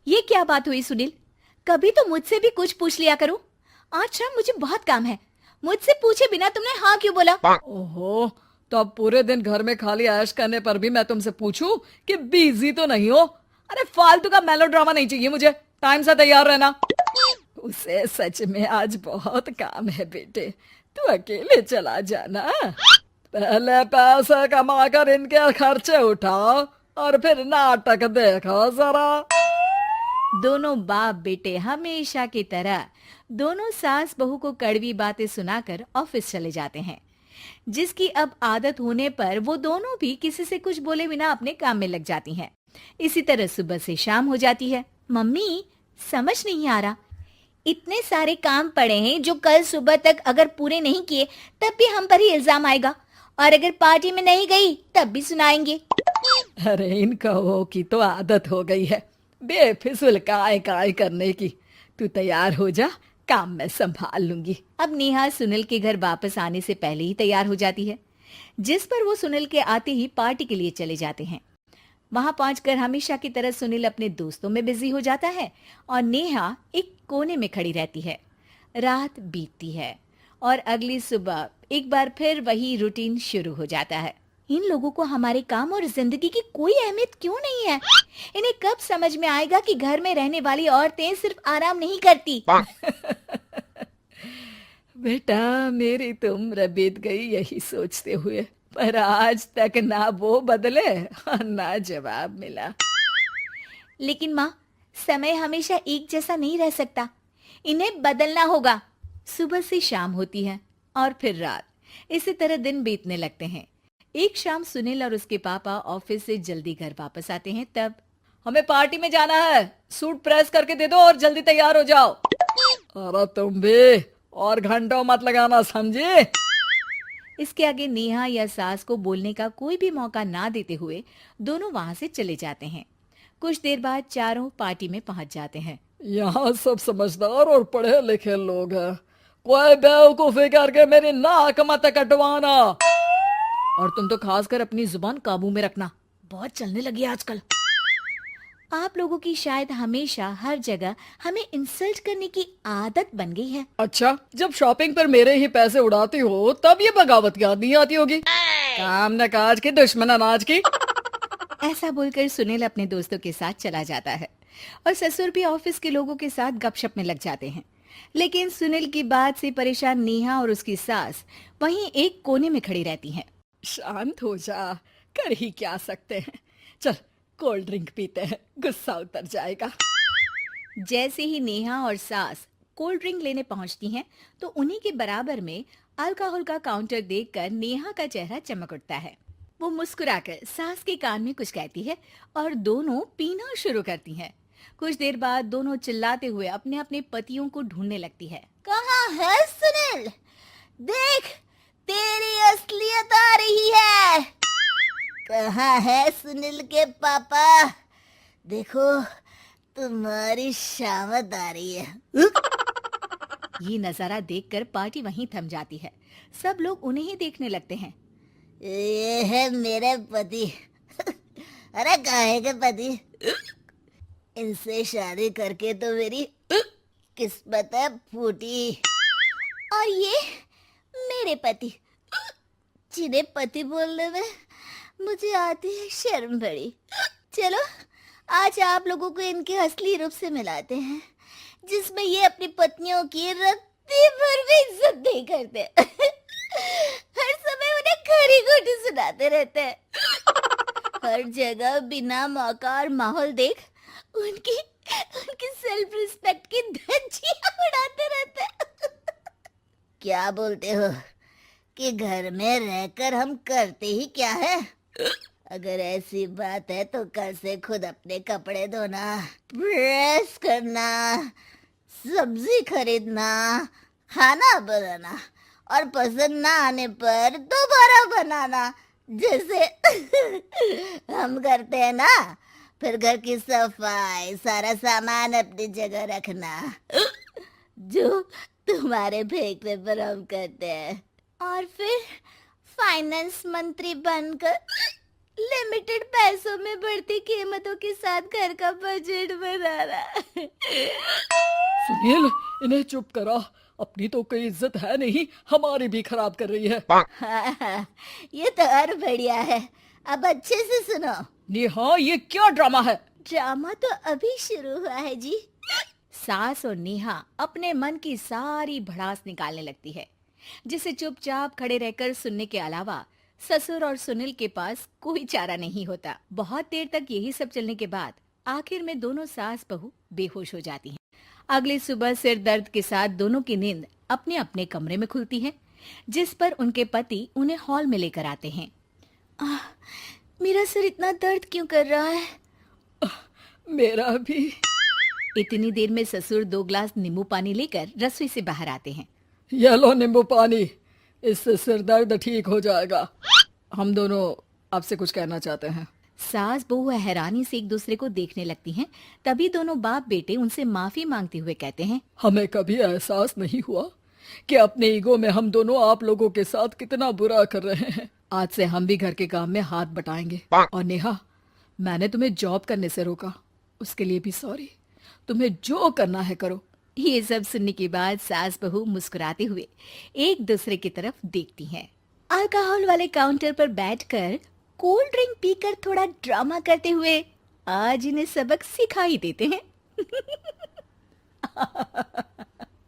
ये क्या बात हुई सुनील? कभी तो मुझसे भी कुछ पूछ लिया करो। आज शाम मुझे बहुत काम है। मुझसे पूछे बिना तुमने हाँ क्यों बोला? ओहो, तो अब पूरे दिन घर में खाली ऐश करने पर भी मैं तुमसे पूछूं कि बिजी तो नहीं हो? अरे फालतू का मेलोड्रामा नहीं चाहिए मुझे। टाइम से तैयार रहना। उसे सच में आज बहुत काम है बेटे, तू अकेले चला जाना। पहले पैसे कमा कर इनके खर्चे उठाओ और फिर नाटक देखो जरा। दोनों बाप बेटे हमेशा की तरह दोनों सास बहू को कड़वी बातें सुनाकर ऑफिस चले जाते हैं, जिसकी अब आदत होने पर वो दोनों भी किसी से कुछ बोले बिना अपने काम में लग जाती हैं। इसी तरह सुबह से शाम हो जाती है। मम्मी, समझ नहीं आ रहा, इतने सारे काम पड़े हैं जो कल सुबह तक अगर पूरे नहीं किए तब भी हम पर ही इल्जाम आएगा, और अगर पार्टी में नहीं गई तब भी सुनाएंगे। अरे इन कहो की तो आदत हो गई है बेफिजुल काय काय करने की। तू तैयार हो जा, काम मैं संभाल लूंगी। अब नेहा सुनील के घर वापस आने से पहले ही तैयार हो जाती है, जिस पर वो सुनील के आते ही पार्टी के लिए चले जाते हैं। वहां पहुंचकर हमेशा की तरह सुनील अपने दोस्तों में बिजी हो जाता है और नेहा एक कोने में खड़ी रहती है। रात बीतती है और अगली सुबह एक बार फिर वही रूटीन शुरू हो जाता है। इन लोगों को हमारे काम और जिंदगी की कोई अहमियत क्यों नहीं है? इन्हें कब समझ में आएगा कि घर में रहने वाली औरतें सिर्फ आराम नहीं करती। बेटा मेरी तो उम्र बीत गई यही सोचते हुए, पर आज तक ना वो बदले और ना जवाब मिला। लेकिन माँ, समय हमेशा एक जैसा नहीं रह सकता, इन्हें बदलना होगा। सुबह से शाम होती है और फिर रात। इसी तरह दिन बीतने लगते हैं। एक शाम सुनील और उसके पापा ऑफिस से जल्दी घर वापस आते हैं। तब हमें पार्टी में जाना है, सूट प्रेस करके दे दो और जल्दी तैयार हो जाओ। अरे तुम भी और घंटों मत लगाना, समझे? इसके आगे नेहा या सास को बोलने का कोई भी मौका ना देते हुए दोनों वहां से चले जाते हैं। कुछ देर बाद चारों पार्टी में पहुंच जाते हैं। यहाँ सब समझदार और पढ़े लिखे लोग हैं, कोई बेवकूफी करके मेरी नाक मत कटवाना। और तुम तो खासकर अपनी जुबान काबू में रखना, बहुत चलने लगी है आजकल। आप लोगों की शायद हमेशा हर जगह हमें इंसल्ट करने की आदत बन गई है। अच्छा, जब शॉपिंग पर मेरे ही पैसे उड़ाती हो तब ये बगावत याद नहीं आती होगी? काम न काज की दुश्मन अनाज की। ऐसा बोलकर सुनील अपने दोस्तों के साथ चला जाता है और ससुर भी ऑफिस के लोगों के साथ गपशप में लग जाते हैं। लेकिन सुनील की बात से परेशान नेहा और उसकी सास वहीं एक कोने में खड़ी रहती हैं। शांत हो जा, कर ही क्या सकते हैं। चल कोल्ड ड्रिंक पीते हैं, गुस्सा उतर जाएगा। जैसे ही नेहा और सास कोल्ड ड्रिंक लेने पहुंचती हैं, तो उन्हीं के बराबर में अल्कोहल का काउंटर देखकर नेहा का चेहरा चमक उठता है। वो मुस्कुराकर सास के कान में कुछ कहती है और दोनों पीना शुरू करती हैं। कुछ देर बाद दोनों चिल्लाते हुए अपने अपने पतियों को ढूंढने लगती है। कहाँ है सुनील? देख, तेरी असलियत आ रही है। कहाँ है सुनील के पापा? देखो, तुम्हारी शामत आ रही है। ये नजारा देखकर पार्टी वहीं थम जाती है। सब लोग उन्हें ही देखने लगते हैं। ये है मेरे पति। अरे काहे के पति? इनसे शादी करके तो मेरी किस्मत है फूटी। और ये मेरे पति, जिन्हें पति बोलने में मुझे आती है शर्म बड़ी। चलो आज आप लोगों को इनके असली रूप से मिलाते हैं, जिसमें ये अपनी पत्नियों की रत्ती भर भी इज्जत नहीं करते। हर समय उन्हें खरी खोटी सुनाते रहते हैं। हर जगह बिना मौका और माहौल देख उनकी उनकी सेल्फ रिस्पेक्ट की धज्जियां उड़ाते रहते हैं। क्या बोलते हो कि घर में रहकर हम करते ही क्या है? अगर ऐसी बात है तो कल से खुद अपने कपड़े धोना, प्रेस करना, सब्जी खरीदना, खाना बनाना और पसंद ना आने पर दोबारा बनाना, जैसे हम करते हैं ना। फिर घर की सफाई, सारा सामान अपनी जगह रखना, जो तुम्हारे फेंकने पर हम करते हैं। और फिर फाइनेंस मंत्री बनकर लिमिटेड पैसों में बढ़ती कीमतों के साथ घर का बजट बनाना। सुनील, इन्हें चुप करा। अपनी तो कोई इज्जत है नहीं, हमारी भी खराब कर रही है। हाँ, ये तो और बढ़िया है। अब अच्छे से सुनो। नेहा, ये क्या ड्रामा है? ड्रामा तो अभी शुरू हुआ है जी। सास और नेहा अपने मन की सारी भड़ास निकालने लगती है, जिसे चुपचाप खड़े रहकर सुनने के अलावा ससुर और सुनील के पास कोई चारा नहीं होता। बहुत देर तक यही सब चलने के बाद आखिर में दोनों सास बहू बेहोश हो जाती हैं। अगली सुबह सिर दर्द के साथ दोनों की नींद अपने अपने कमरे में खुलती है, जिस पर उनके पति उन्हें हॉल में लेकर आते हैं। मेरा सिर इतना दर्द क्यों कर रहा है? मेरा भी। इतनी देर में ससुर 2 ग्लास नींबू पानी लेकर रसोई से बाहर आते हैं। ये लो नींबू पानी, इससे सिर दर्द ठीक हो जाएगा। हम दोनों आपसे कुछ कहना चाहते हैं। सास बहू हैरानी से एक दूसरे को देखने लगती हैं। तभी दोनों बाप बेटे उनसे माफी मांगते हुए कहते हैं, हमें कभी एहसास नहीं हुआ कि अपने ईगो में हम दोनों आप लोगों के साथ कितना बुरा कर रहे हैं। आज से हम भी घर के काम में हाथ बटाएंगे। और नेहा, मैंने तुम्हें जॉब करने से रोका, उसके लिए भी सॉरी। तुम्हें जो करना है करो। ये सब सुनने के बाद सास बहू मुस्कुराते हुए एक दूसरे की तरफ देखती हैं। अल्कोहल वाले काउंटर पर बैठकर कोल्ड ड्रिंक पीकर थोड़ा ड्रामा करते हुए आज इन्हें सबक सिखा ही देते हैं।